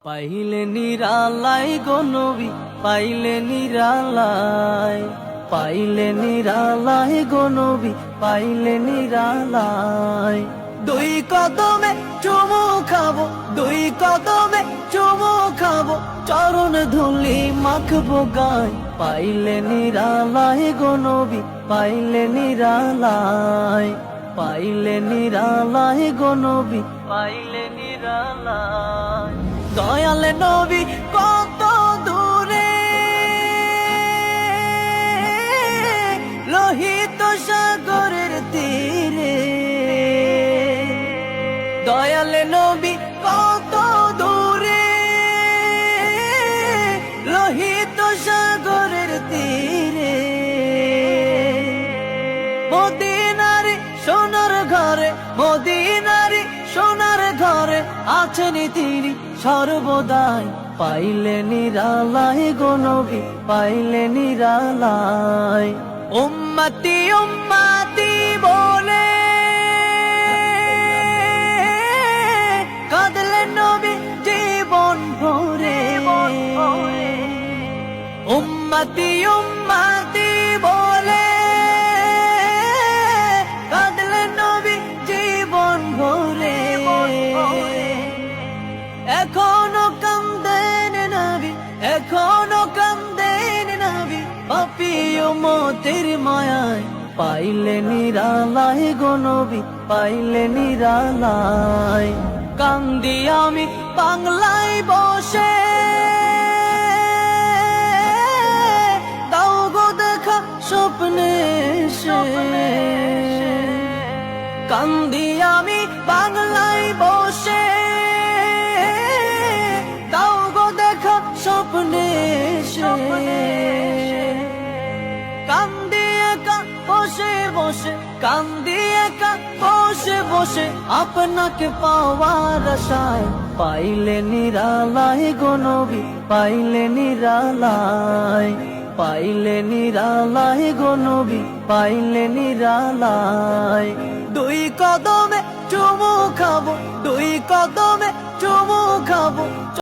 পাইলে নিরালাই গো নবী, পাইলে নিরালাই, পাইলে নিরালাই গো নবী, পাইলে নিরালাই। দুই কদমে চুমু খাবো, দুই কদমে চুমু খাবো, চরণ ধুলি মাখবো গায়। পাইলে নিরালাই গো নবী, পাইলে নিরালাই, পাইলে নিরালাই গো নবী, পাইলে নিরালাই। দয়াল নবী কত দূরে, লোহিত সাগরের তীরে। দয়াল নবী কত দূরে, লোহিত সাগরের তীরে। মদিনারে সোনার ঘরে, মদিনারে সোনার ঘরে আছেন তিনি সর্বদাই। পাইলে নিরালাই গো নবী, পাইলে নিরালাই। উম্মতি উম্মতি বলে কাঁদলেন নবী জীবন ভরে। উম্মতি উম্মতি বলে কাঁদলেন নবী জীবন ভরে। এখনো কান্দেন নবী, এখনো কান্দেন নবী, পাপী উম্মতের মায়ায়। পাইলে নিরালাই গো নবী, পাইলে নিরালাই। কান্দি আমি বাংলায় বসে, দাও গো দেখা স্বপ্নে এসে। কান্দি আমি বাংলায় বসে, দাও গো দেখা স্বপ্নে এসে। কান্দি একা বসে বসে, কান্দি একা বসে বসে, আপনাকে পাওয়ার আশায়। পাইলে নিরালাই গো নবী, পাইলে নিরালাই, পাইলে নিরালাই গো নবী, পাইলে নিরালাই। দুই কদমে চুমু খাবো, দুই কদমে চুমু খাবো।